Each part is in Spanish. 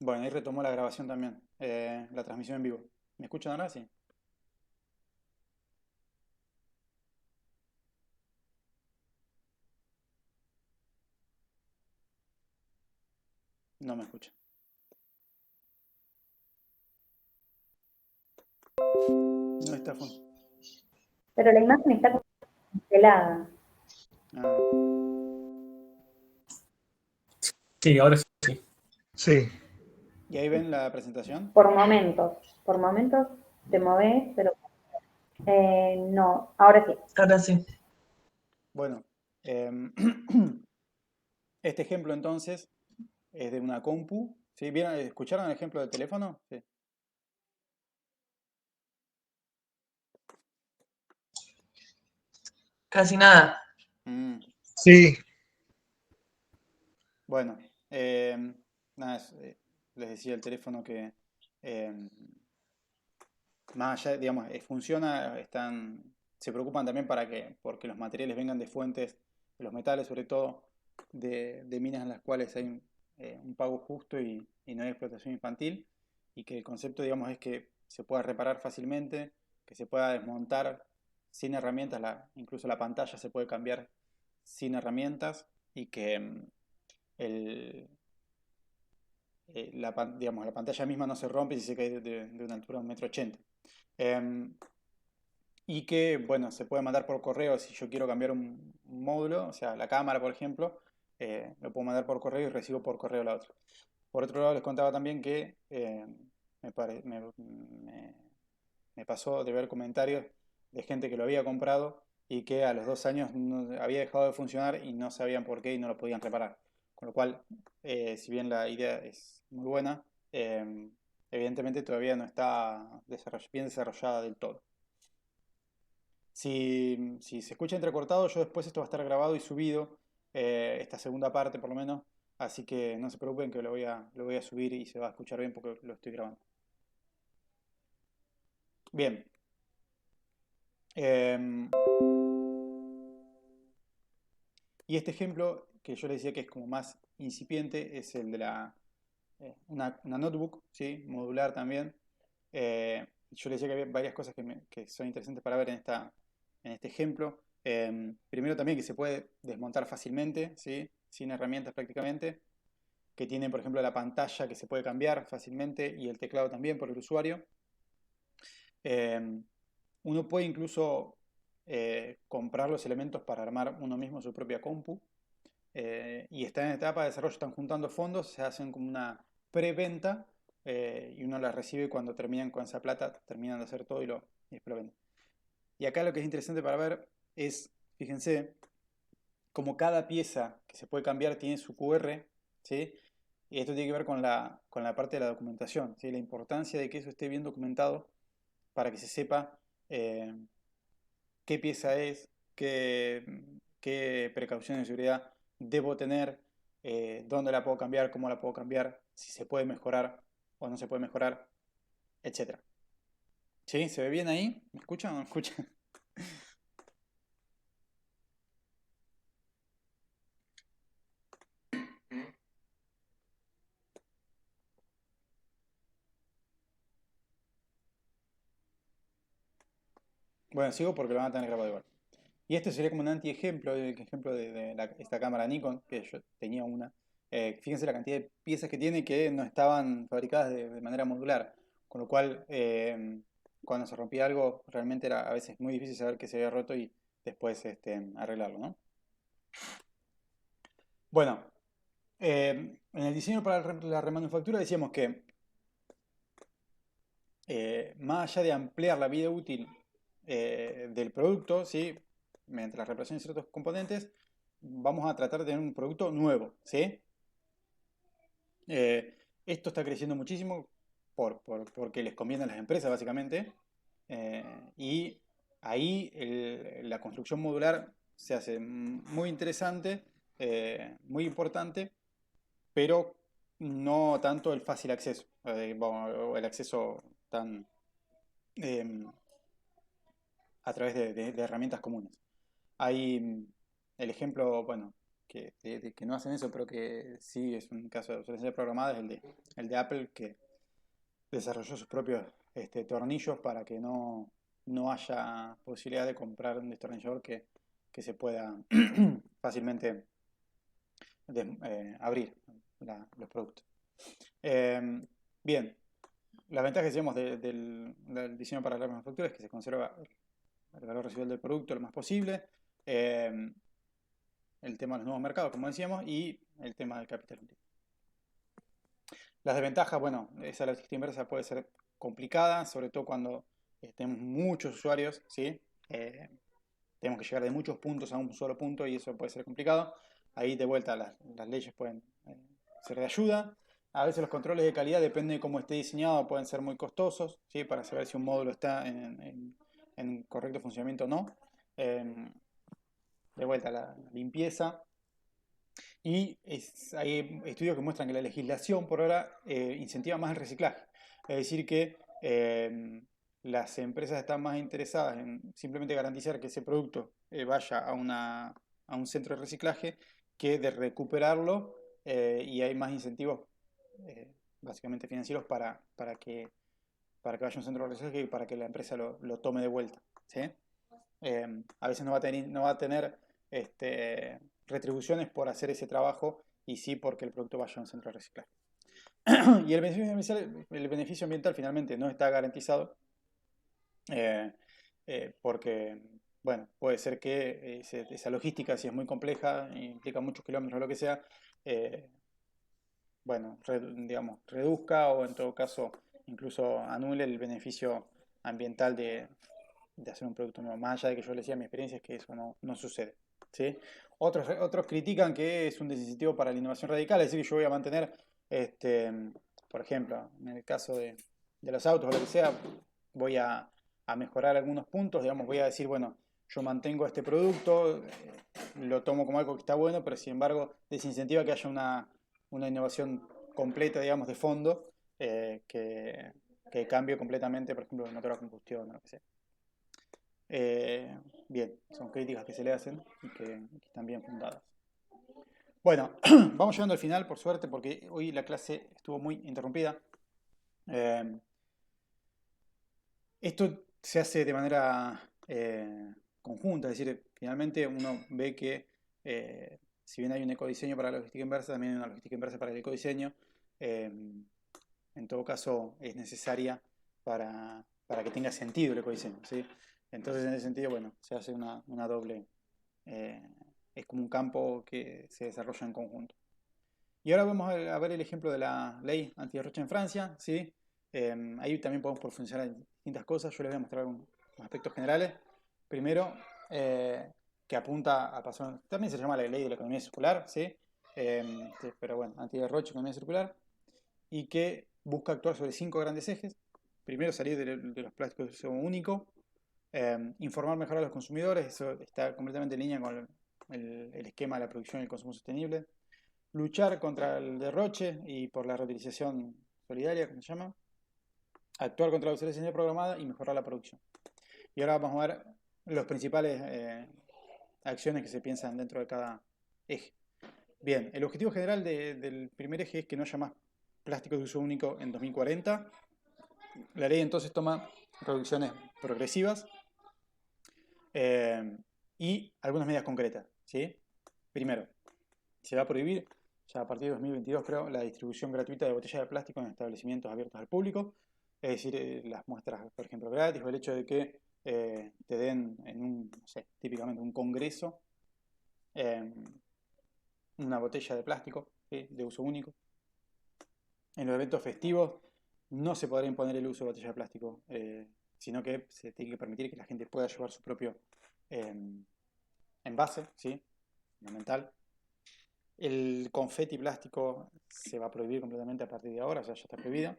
Bueno, ahí retomó la grabación también, la transmisión en vivo. ¿Me escuchan ahora? Sí. No me escuchan. No está Pero la imagen está congelada. ah, Sí, ahora sí. Sí, ¿Y ahí ven la presentación? Por momentos te movés, pero no, ahora sí. Ahora sí. Bueno, em, este ejemplo entonces es de una compu. ¿Sí? ¿Vieron, escucharon el ejemplo del teléfono? Sí. Casi nada. Mm, sí, bueno, nada, les decía el teléfono que em, más allá, digamos, funciona, se preocupan también porque los materiales vengan de fuentes, de los metales sobre todo, de minas en las cuales hay un pago justo y no hay explotación infantil, y que el concepto, digamos, es que se pueda reparar fácilmente, que se pueda desmontar sin herramientas, incluso la pantalla se puede cambiar sin herramientas, y que el, digamos, la pantalla misma no se rompe si se cae de una altura de 1,80 m. Y que, bueno, se puede mandar por correo si yo quiero cambiar un módulo, o sea, la cámara, por ejemplo, lo puedo mandar por correo y recibo por correo la otra. Por otro lado, les contaba también que me, pare- me- me pasó de ver comentarios de gente que lo había comprado y que a los 2 años había dejado de funcionar y no sabían por qué y no lo podían reparar. Con lo cual, si bien la idea es muy buena, evidentemente todavía no está bien desarrollada del todo. Si se escucha entrecortado, yo después esto va a estar grabado y subido, esta segunda parte por lo menos, así que no se preocupen que lo voy a subir y se va a escuchar bien porque lo estoy grabando. Bien. em, y este ejemplo que yo les decía que es como más incipiente es el de una notebook, ¿sí? Modular también. Yo les decía que había varias cosas que son interesantes para ver en este ejemplo. Primero también que se puede desmontar fácilmente, ¿sí? Sin herramientas prácticamente. Que tiene, por ejemplo, la pantalla que se puede cambiar fácilmente y el teclado también por el usuario. Uno puede incluso comprar los elementos para armar uno mismo su propia compu. Y está en etapa de desarrollo, están juntando fondos, se hacen como una preventa, y uno la recibe cuando terminan con esa plata, terminan de hacer todo y después lo venden. Y acá lo que es interesante para ver es, fíjense, como cada pieza que se puede cambiar tiene su QR, ¿sí? Y esto tiene que ver con la parte de la documentación, ¿sí? La importancia de que eso esté bien documentado para que se sepa eh, qué pieza es, qué precauciones de seguridad debo tener, dónde la puedo cambiar, cómo la puedo cambiar, si se puede mejorar o no se puede mejorar, etcétera. ¿Sí? ¿Se ve bien ahí? ¿Me escuchan o no me escuchan? Bueno, sigo porque lo van a tener grabado igual. Y este sería como un anti-ejemplo, el ejemplo de esta cámara Nikon, que yo tenía una. Fíjense la cantidad de piezas que tiene que no estaban fabricadas de manera modular. Con lo cual, cuando se rompía algo, realmente era a veces muy difícil saber que se había roto y después arreglarlo, ¿no? Bueno, en el diseño para la remanufactura decíamos que más allá de ampliar la vida útil del producto, ¿sí? Mediante la reparación de ciertos componentes, vamos a tratar de tener un producto nuevo, ¿sí? Esto está creciendo muchísimo porque les conviene a las empresas, básicamente. Y ahí la construcción modular se hace muy interesante, muy importante, pero no tanto el fácil acceso, o el acceso tan eh, a través de herramientas comunes. Hay el ejemplo, bueno, que no hacen eso, pero que sí es un caso de obsolescencia programada, es el de Apple, que desarrolló sus propios tornillos para que no haya posibilidad de comprar un destornillador que se pueda fácilmente abrir los productos. Bien, la ventaja que decíamos del diseño para la manufactura es que se conserva el valor residual del producto lo más posible. El tema de los nuevos mercados, como decíamos, y el tema del capital humano. Las desventajas, bueno, esa logística inversa puede ser complicada, sobre todo cuando tenemos muchos usuarios, ¿sí? Tenemos que llegar de muchos puntos a un solo punto y eso puede ser complicado. Ahí de vuelta las leyes pueden ser de ayuda. A veces los controles de calidad, depende de cómo esté diseñado, pueden ser muy costosos, ¿sí? Para saber si un módulo está en correcto funcionamiento o no. De vuelta la limpieza. Y hay estudios que muestran que la legislación por ahora incentiva más el reciclaje. Es decir, que las empresas están más interesadas en simplemente garantizar que ese producto vaya a un centro de reciclaje que de recuperarlo, y hay más incentivos básicamente financieros para que vaya a un centro de reciclaje y para que la empresa lo tome de vuelta, ¿sí? A veces no va a tener retribuciones por hacer ese trabajo y sí porque el producto vaya a un centro de reciclaje. Y el beneficio ambiental finalmente no está garantizado, eh, porque, bueno, puede ser que esa logística, si es muy compleja, implica muchos kilómetros o lo que sea, bueno, digamos, reduzca o en todo caso incluso anule el beneficio ambiental de hacer un producto nuevo. Más allá de que yo les decía, mi experiencia es que eso no sucede, ¿sí? Otros critican que es un desincentivo para la innovación radical, es decir, que yo voy a mantener, por ejemplo, en el caso de los autos o lo que sea, voy a mejorar algunos puntos, digamos, voy a decir, bueno, yo mantengo este producto, lo tomo como algo que está bueno, pero sin embargo desincentiva que haya una innovación completa, digamos, de fondo, que cambie completamente, por ejemplo, el motor a combustión o lo que sea. Bien, son críticas que se le hacen y que están bien fundadas. Bueno, vamos llegando al final, por suerte, porque hoy la clase estuvo muy interrumpida. Esto se hace de manera conjunta, es decir, finalmente uno ve que si bien hay un ecodiseño para la logística inversa, también hay una logística inversa para el ecodiseño. En todo caso, es necesaria para que tenga sentido el ecodiseño, ¿sí? Entonces, en ese sentido, bueno, se hace una doble, eh, es como un campo que se desarrolla en conjunto. Y ahora vamos a ver el ejemplo de la ley antiderroche en Francia, ¿sí? Ahí también podemos profundizar en distintas cosas. Yo les voy a mostrar unos aspectos generales. Primero, que apunta a pasar, también se llama la ley de la economía circular, ¿sí? Pero bueno, antiderroche, economía circular, y que busca actuar sobre 5 grandes ejes. Primero, salir de los plásticos de uso único, informar mejor a los consumidores, eso está completamente en línea con el esquema de la producción y el consumo sostenible. Luchar contra el derroche y por la reutilización solidaria, como se llama. Actuar contra la obsolescencia programada y mejorar la producción. Y ahora vamos a ver las principales acciones que se piensan dentro de cada eje. Bien, el objetivo general del primer eje es que no haya más plásticos de uso único en 2040. La ley entonces toma reducciones progresivas y algunas medidas concretas, ¿sí? Primero, se va a prohibir, ya a partir de 2022 creo, la distribución gratuita de botellas de plástico en establecimientos abiertos al público. Es decir, las muestras, por ejemplo, gratis, o el hecho de que te den en un, no sé, típicamente un congreso, una botella de plástico, ¿sí? De uso único. En los eventos festivos no se podrá imponer el uso de botellas de plástico, sino que se tiene que permitir que la gente pueda llevar su propio envase, ¿sí? Fundamental. El confeti plástico se va a prohibir completamente a partir de ahora, o sea, ya está prohibido.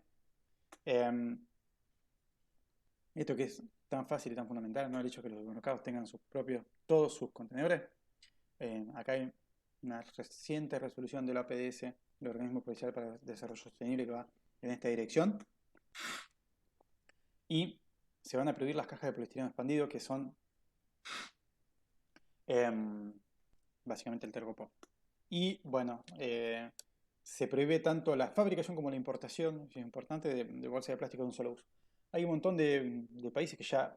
Esto que es tan fácil y tan fundamental, ¿no? El hecho de que los supermercados tengan todos sus contenedores. Acá hay una reciente resolución de la OPDS, el Organismo Provincial para el Desarrollo Sostenible, que va en esta dirección. Y se van a prohibir las cajas de poliestireno expandido, que son básicamente el tergopor. Y bueno, se prohíbe tanto la fabricación como la importación, es importante, de bolsas de plástico de un solo uso. Hay un montón de países que ya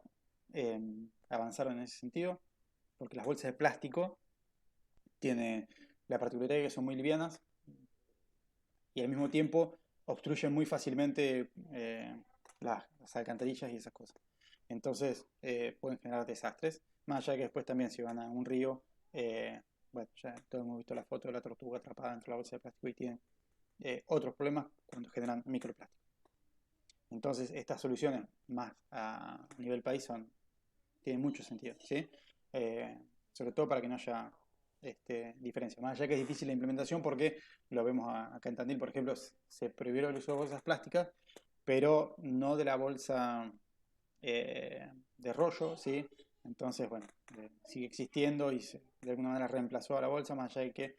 avanzaron en ese sentido, porque las bolsas de plástico tienen la particularidad de que son muy livianas y al mismo tiempo obstruyen muy fácilmente las alcantarillas y esas cosas. Entonces pueden generar desastres. Más allá de que después también si van a un río, bueno, ya todos hemos visto la foto de la tortuga atrapada dentro de la bolsa de plástico y tienen otros problemas cuando generan microplásticos. Entonces estas soluciones más a nivel país tienen mucho sentido, ¿sí? Sobre todo para que no haya diferencia. Más allá que es difícil la implementación porque lo vemos acá en Tandil, por ejemplo, se prohibieron el uso de bolsas plásticas, pero no de la bolsa de rollo, ¿sí? Entonces, bueno, sigue existiendo y de alguna manera reemplazó a la bolsa, más allá de que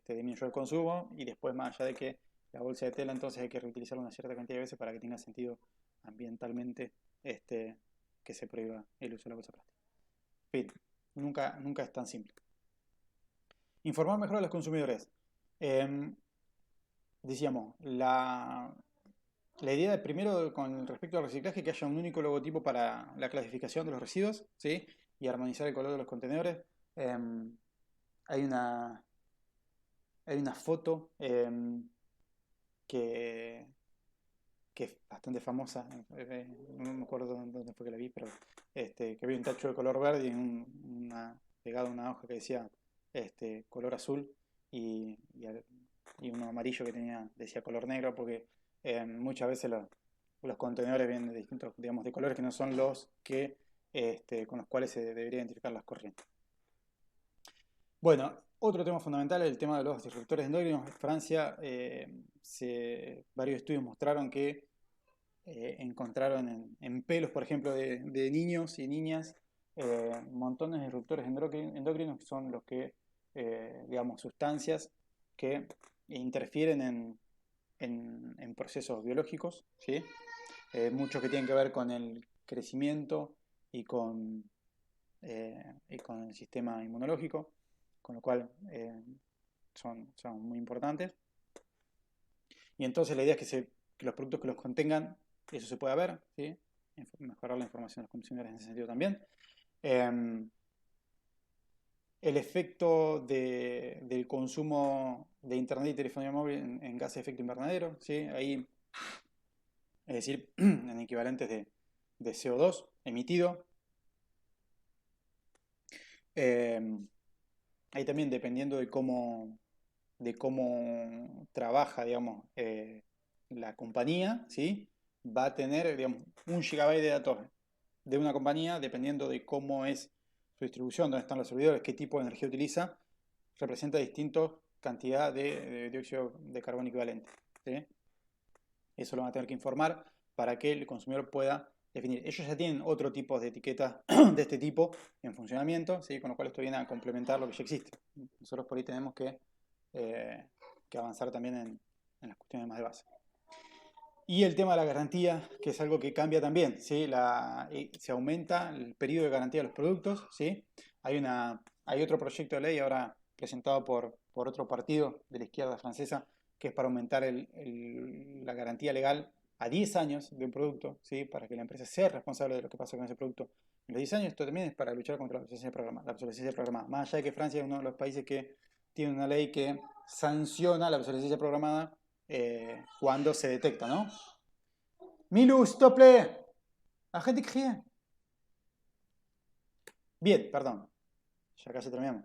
disminuyó el consumo y después más allá de que la bolsa de tela entonces hay que reutilizarla una cierta cantidad de veces para que tenga sentido ambientalmente que se prohíba el uso de la bolsa plástica. En fin, nunca es tan simple. Informar mejor a los consumidores. Decíamos, la idea de primero con respecto al reciclaje que haya un único logotipo para la clasificación de los residuos, ¿sí? Y armonizar el color de los contenedores. Hay una foto que es bastante famosa, no me acuerdo dónde fue que la vi, pero que había un tacho de color verde y pegado a una hoja que decía color azul y uno amarillo que decía color negro, porque muchas veces los contenedores vienen de distintos, digamos, de colores que no son los que con los cuales se debería identificar las corrientes. Bueno, otro tema fundamental es el tema de los disruptores endócrinos. En Francia, varios estudios mostraron que encontraron en pelos, por ejemplo, de niños y niñas, montones de disruptores endocrinos que son los que, digamos, sustancias que interfieren en procesos biológicos, ¿sí? Muchos que tienen que ver con el crecimiento y con el sistema inmunológico, con lo cual son muy importantes. Y entonces la idea es que los productos que los contengan, eso se pueda ver, ¿sí? Mejorar la información de los consumidores en ese sentido también. El efecto del consumo de internet y telefonía móvil en gases de efecto invernadero, ¿sí? Ahí, es decir, en equivalentes de CO2 emitido. Ahí también dependiendo de cómo trabaja, digamos, la compañía, ¿sí? Va a tener, digamos, 1 GB de datos de una compañía, dependiendo de cómo es su distribución, dónde están los servidores, qué tipo de energía utiliza, representa distinta cantidad de dióxido de carbono equivalente, ¿sí? Eso lo van a tener que informar para que el consumidor pueda definir. Ellos ya tienen otro tipo de etiquetas de este tipo en funcionamiento, ¿sí? Con lo cual esto viene a complementar lo que ya existe. Nosotros por ahí tenemos que avanzar también en las cuestiones más de base. Y el tema de la garantía, que es algo que cambia también, ¿sí? Se aumenta el periodo de garantía de los productos, ¿sí? Hay otro proyecto de ley ahora presentado por otro partido de la izquierda francesa, que es para aumentar la garantía legal a 10 años de un producto, ¿sí? Para que la empresa sea responsable de lo que pasa con ese producto en los 10 años. Esto también es para luchar contra la obsolescencia programada. Más allá de que Francia es uno de los países que tiene una ley que sanciona la obsolescencia programada cuando se detecta, ¿no? Milou, s'il te plaît, arrête de crier. Bien, perdón, ya casi terminamos.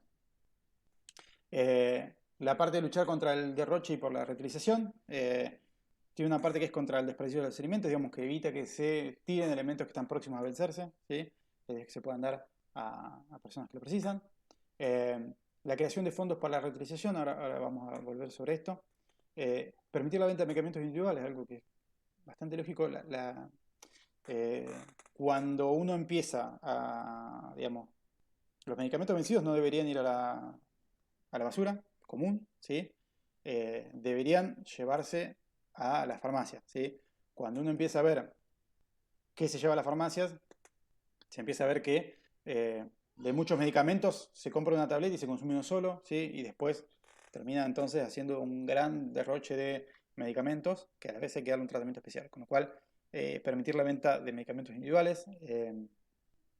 La parte de luchar contra el derroche y por la reutilización tiene una parte que es contra el desperdicio de los alimentos, digamos que evita que se tiren elementos que están próximos a vencerse, ¿sí? Que se puedan dar a personas que lo precisan. La creación de fondos para la reutilización, ahora vamos a volver sobre esto. Permitir la venta de medicamentos individuales, algo que es bastante lógico. Cuando uno empieza digamos, los medicamentos vencidos no deberían ir a la basura común, ¿sí? Deberían llevarse a las farmacias, ¿sí? Cuando uno empieza a ver qué se lleva a las farmacias, se empieza a ver que de muchos medicamentos se compra una tableta y se consume uno solo, ¿sí? Y después termina entonces haciendo un gran derroche de medicamentos que a la vez hay que darle un tratamiento especial, con lo cual permitir la venta de medicamentos individuales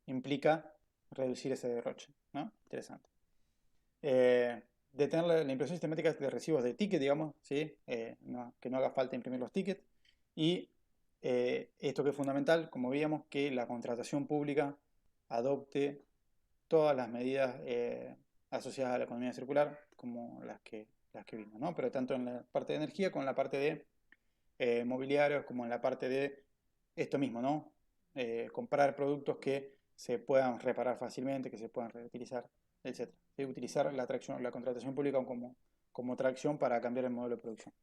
implica reducir ese derroche, ¿no? Interesante. Detener la impresión sistemática de recibos de ticket, digamos, ¿sí? Que no haga falta imprimir los tickets. Y esto que es fundamental, como veíamos, que la contratación pública adopte todas las medidas asociadas a la economía circular, como las que vimos, ¿no? Pero tanto en la parte de energía como en la parte de mobiliarios, como en la parte de esto mismo, ¿no? Comprar productos que se puedan reparar fácilmente, que se puedan reutilizar, etc. ¿Sí? Utilizar la contratación pública como tracción para cambiar el modelo de producción.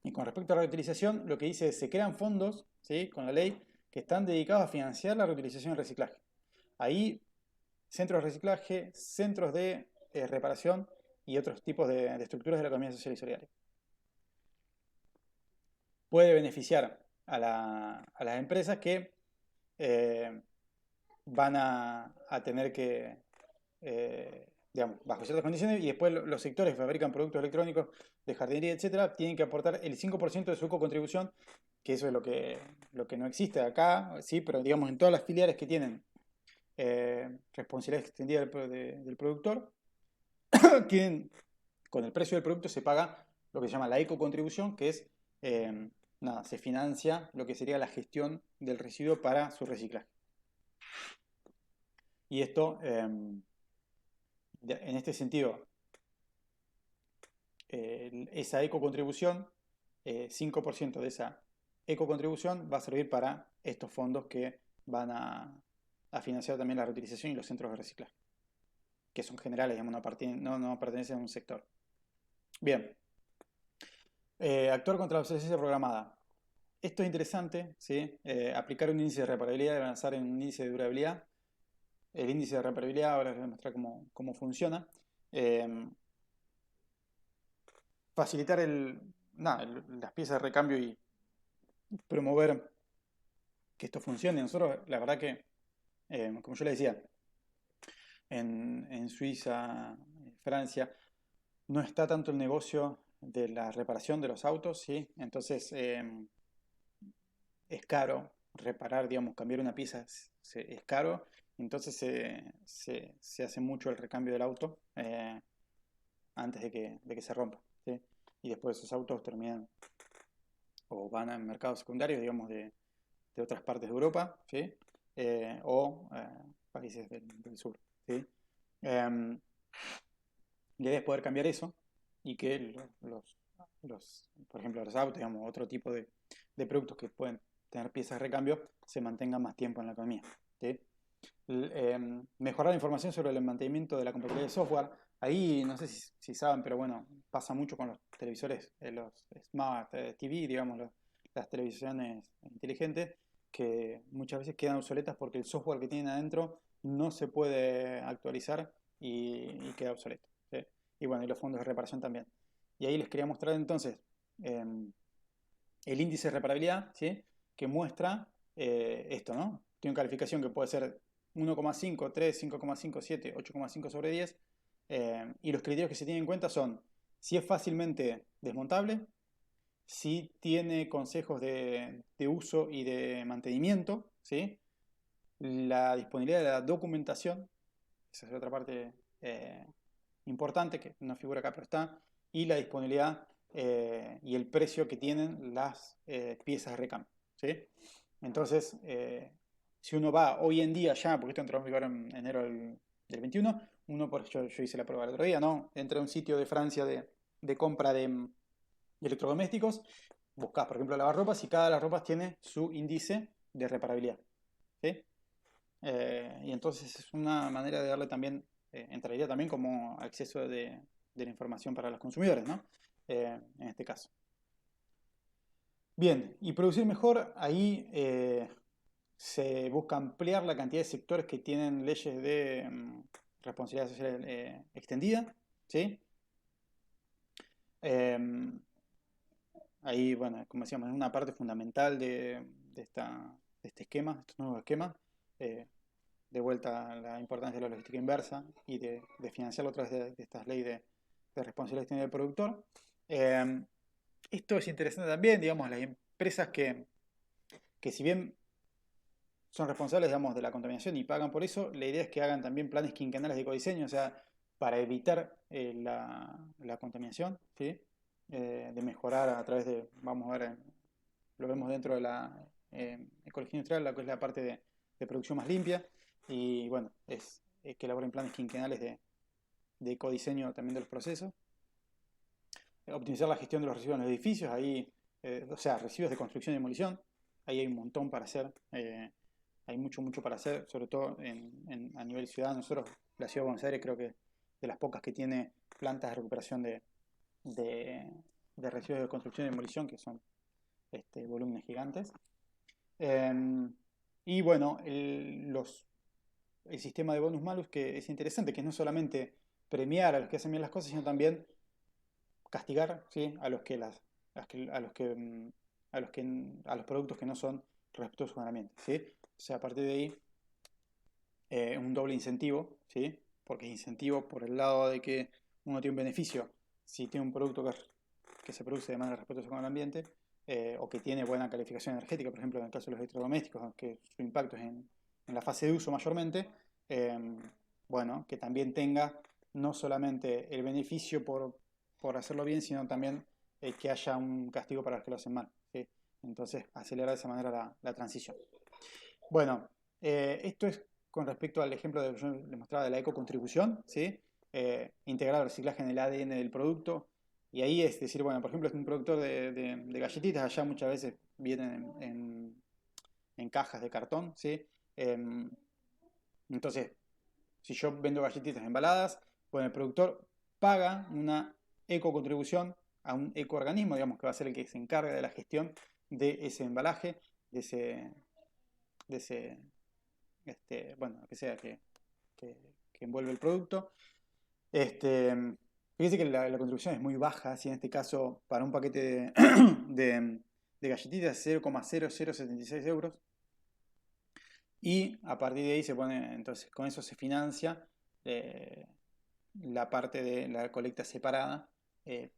Y con respecto a la reutilización, lo que dice es, se crean fondos, ¿sí? Con la ley, que están dedicados a financiar la reutilización y reciclaje. Ahí, centros de reciclaje, centros de reparación y otros tipos de estructuras de la economía social y solidaria. Puede beneficiar a las empresas que van a tener que, digamos, bajo ciertas condiciones, y después los sectores que fabrican productos electrónicos de jardinería, etcétera, tienen que aportar el 5% de su ecocontribución, que eso es lo que no existe acá, sí, pero digamos en todas las filiales que tienen responsabilidad extendida del productor, tienen, con el precio del producto se paga lo que se llama la ecocontribución, que es, nada, se financia lo que sería la gestión del residuo para su reciclaje. Y esto, en este sentido, esa ecocontribución, 5% de esa ecocontribución va a servir para estos fondos que van a financiar también la reutilización y los centros de reciclaje, que son generales, digamos, no pertenecen a un sector. Bien. Actuar contra la obsolescencia programada. Esto es interesante, ¿sí? Aplicar un índice de reparabilidad y avanzar en un índice de durabilidad. El índice de reparabilidad, ahora les voy a mostrar cómo funciona. Facilitar las piezas de recambio y promover que esto funcione. Nosotros, la verdad que, como yo le decía, en Suiza, Francia, no está tanto el negocio de la reparación de los autos, ¿sí? Entonces, es caro reparar, digamos, cambiar una pieza es caro, entonces se hace mucho el recambio del auto antes de que se rompa, ¿sí? Y después esos autos terminan o van a mercados secundarios, digamos, de otras partes de Europa, ¿sí? O países del sur, ¿sí? La idea es poder cambiar eso y que por ejemplo, los autos, digamos, otro tipo de productos que pueden tener piezas de recambio, se mantengan más tiempo en la economía, ¿sí? Mejorar la información sobre el mantenimiento de la compatibilidad de software. Ahí, no sé si saben, pero bueno, pasa mucho con los televisores, los Smart TV, digamos, las televisiones inteligentes, que muchas veces quedan obsoletas porque el software que tienen adentro no se puede actualizar y queda obsoleto, ¿sí? Y bueno, y los fondos de reparación también. Y ahí les quería mostrar entonces el índice de reparabilidad, ¿sí? Que muestra esto, ¿no? Tiene una calificación que puede ser 1,5, 3, 5,5, 7, 8,5 sobre 10. Y los criterios que se tienen en cuenta son si es fácilmente desmontable, si tiene consejos de uso y de mantenimiento, ¿sí? La disponibilidad de la documentación, esa es otra parte importante que no figura acá pero está, y la disponibilidad y el precio que tienen las piezas de recambio, ¿sí? Entonces, si uno va hoy en día ya, porque esto entró en vigor en enero del 21, yo hice la prueba el otro día, ¿no? Entré a un sitio de Francia de compra de electrodomésticos, buscás, por ejemplo, lavarropas y cada lavarropas tiene su índice de reparabilidad, ¿sí? Y entonces es una manera de darle también, entraría también como acceso de la información para los consumidores, ¿no? En este caso. Bien, y producir mejor, ahí se busca ampliar la cantidad de sectores que tienen leyes de responsabilidad social extendida, ¿sí? Ahí, bueno, como decíamos, es una parte fundamental de este esquema, de estos nuevos esquemas. de vuelta la importancia de la logística inversa y de financiarlo a través de estas leyes de responsabilidad extendida del productor. Esto es interesante también, digamos, las empresas que si bien son responsables, digamos, de la contaminación y pagan por eso, la idea es que hagan también planes quinquenales de ecodiseño, o sea, para evitar la contaminación, ¿sí? De mejorar a través de, vamos a ver, lo vemos dentro de la ecología industrial, la que es la parte de producción más limpia, y bueno, es que elaboren planes quinquenales de ecodiseño también de los procesos. Optimizar la gestión de los residuos en los edificios, ahí, o sea, residuos de construcción y demolición, ahí hay un montón para hacer, hay mucho para hacer, sobre todo a nivel ciudad. Nosotros, la ciudad de Buenos Aires, creo que de las pocas que tiene plantas de recuperación de residuos de construcción y demolición, que son volúmenes gigantes. Y bueno, el sistema de bonus malus, que es interesante, que no solamente premiar a los que hacen bien las cosas, sino también castigar, ¿sí? a los productos que no son respetuosos con el ambiente, ¿sí? O sea, a partir de ahí, un doble incentivo, ¿sí? Porque es incentivo por el lado de que uno tiene un beneficio si tiene un producto que se produce de manera respetuosa con el ambiente, o que tiene buena calificación energética, por ejemplo, en el caso de los electrodomésticos, que su impacto es en la fase de uso mayormente, bueno, que también tenga no solamente el beneficio por hacerlo bien, sino también que haya un castigo para los que lo hacen mal, ¿sí? Entonces, acelerar de esa manera la transición. Bueno, esto es con respecto al ejemplo que yo les mostraba de la ecocontribución, ¿sí? Integrar el reciclaje en el ADN del producto. Y ahí es decir, bueno, por ejemplo, es un productor de galletitas, allá muchas veces vienen en cajas de cartón, ¿sí? Entonces, si yo vendo galletitas embaladas, bueno, el productor paga una ecocontribución a un ecoorganismo, digamos, que va a ser el que se encarga de la gestión de ese embalaje, de ese bueno, lo que sea que envuelve el producto. Fíjense que la contribución es muy baja, si en este caso para un paquete de galletitas 0,0076 euros. Y a partir de ahí se pone, entonces con eso se financia la parte de la colecta separada,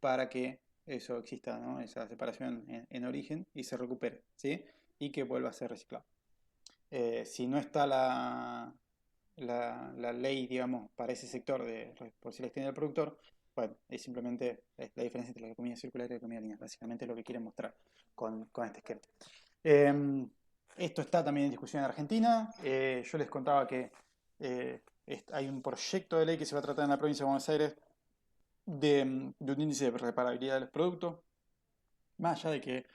para que eso exista, ¿no? Esa separación en origen y se recupere, ¿sí? Y que vuelva a ser reciclado. Si no está la ley, digamos, para ese sector de responsabilidad extendida del productor, bueno, es simplemente la diferencia entre la economía circular y la economía lineal. Básicamente es lo que quieren mostrar con este esquema. Esto está también en discusión en Argentina. Yo les contaba que hay un proyecto de ley que se va a tratar en la provincia de Buenos Aires de un índice de reparabilidad de los productos. Más allá de que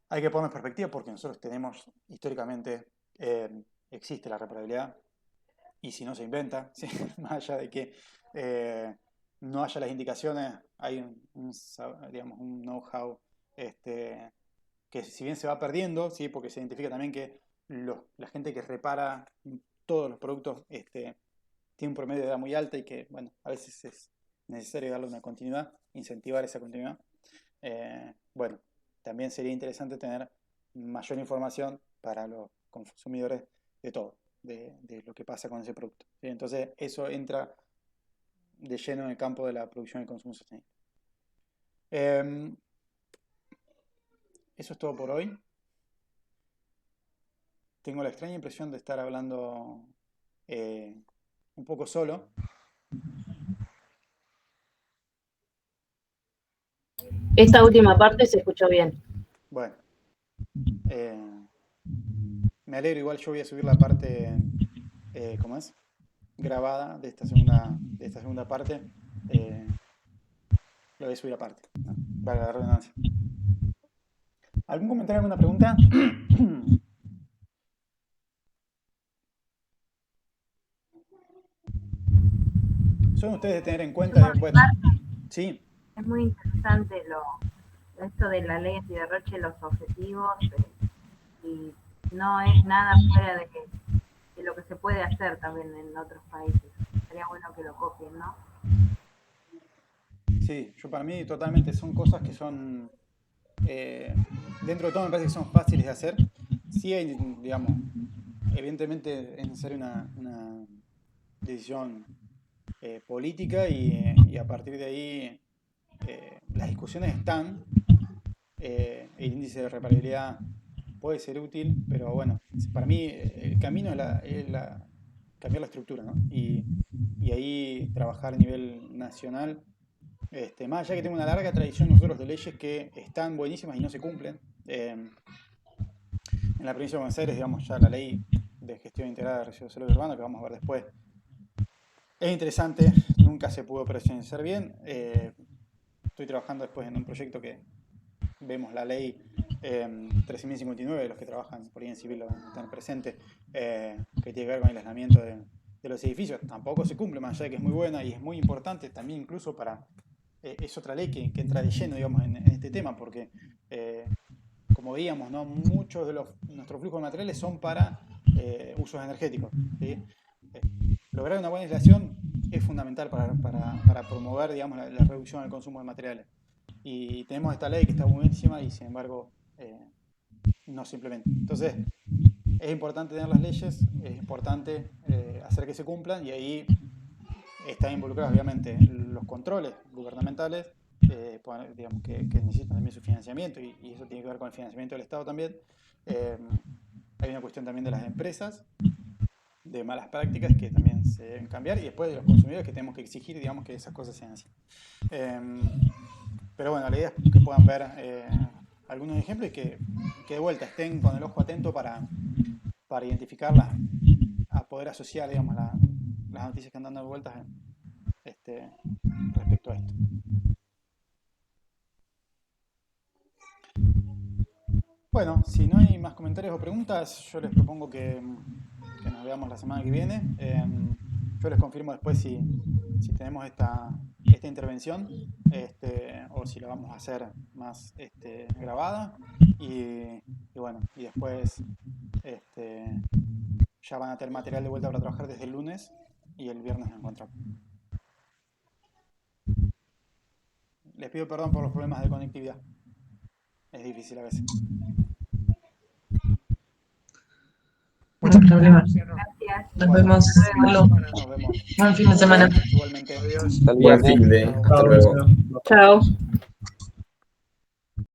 hay que poner en perspectiva, porque nosotros tenemos históricamente, existe la reparabilidad, y si no se inventa, ¿sí? Más allá de que no haya las indicaciones, hay digamos, un know-how que si bien se va perdiendo, ¿sí? Porque se identifica también que la gente que repara todos los productos tiene un promedio de edad muy alta y que, bueno, a veces es necesario darle una continuidad, incentivar esa continuidad. Bueno, también sería interesante tener mayor información para los consumidores de todo, de lo que pasa con ese producto, ¿sí? Entonces eso entra de lleno en el campo de la producción y consumo sostenible. Eso es todo por hoy. Tengo la extraña impresión de estar hablando un poco solo. Esta última parte se escuchó bien. Bueno, me alegro. Igual yo voy a subir la parte, ¿cómo es? Grabada de esta segunda parte. Lo voy a subir aparte, ¿no? Valga la redundancia. ¿Algún comentario, alguna pregunta? Son ustedes de tener en cuenta, bueno, sí. Es muy interesante esto de la ley antiderroche, los objetivos, y no es nada fuera de lo que se puede hacer también en otros países. Sería bueno que lo copien, ¿no? Sí, yo para mí totalmente son cosas que son, dentro de todo me parece que son fáciles de hacer. Sí hay, digamos, evidentemente es necesaria una decisión política y a partir de ahí las discusiones están. El índice de reparabilidad puede ser útil, pero bueno, para mí el camino es cambiar la estructura, ¿no? Y ahí trabajar a nivel nacional. Más allá que tengo una larga tradición nosotros de leyes que están buenísimas y no se cumplen. En la provincia de Buenos Aires, digamos, ya la ley de gestión integrada de residuos sólidos urbanos, que vamos a ver después, es interesante, nunca se pudo presenciar bien. Estoy trabajando después en un proyecto que vemos la ley 13.059, los que trabajan por ahí en civil lo están presentes, que tiene que ver con el aislamiento de los edificios. Tampoco se cumple, más allá de que es muy buena y es muy importante también incluso para... es otra ley que entra de lleno, digamos, en este tema, porque como veíamos, ¿no? Muchos de nuestros flujos de materiales son para usos energéticos, ¿sí? Lograr una buena aislación es fundamental para promover, digamos, la reducción del consumo de materiales. Y tenemos esta ley que está buenísima y sin embargo no se implementa. Entonces es importante tener las leyes, es importante hacer que se cumplan y ahí están involucrados obviamente los controles gubernamentales, digamos, que necesitan también su financiamiento y eso tiene que ver con el financiamiento del Estado también. Hay una cuestión también de las empresas, de malas prácticas que también se deben cambiar y después de los consumidores que tenemos que exigir, digamos, que esas cosas sean así. Pero bueno, la idea es que puedan ver algunos ejemplos y que de vuelta estén con el ojo atento para identificarlas, a poder asociar, digamos, las noticias que andan dando vueltas respecto a esto. Bueno, si no hay más comentarios o preguntas, yo les propongo que nos veamos la semana que viene. Yo les confirmo después si tenemos esta intervención o si la vamos a hacer más grabada. Y bueno, y después ya van a tener material de vuelta para trabajar desde el lunes y el viernes nos encontramos. Les pido perdón por los problemas de conectividad. Es difícil a veces. Muchos problemas. Gracias. Nos vemos. Nos vemos. Buen fin de semana. Igualmente. Buen fin de. Hasta luego. Chao.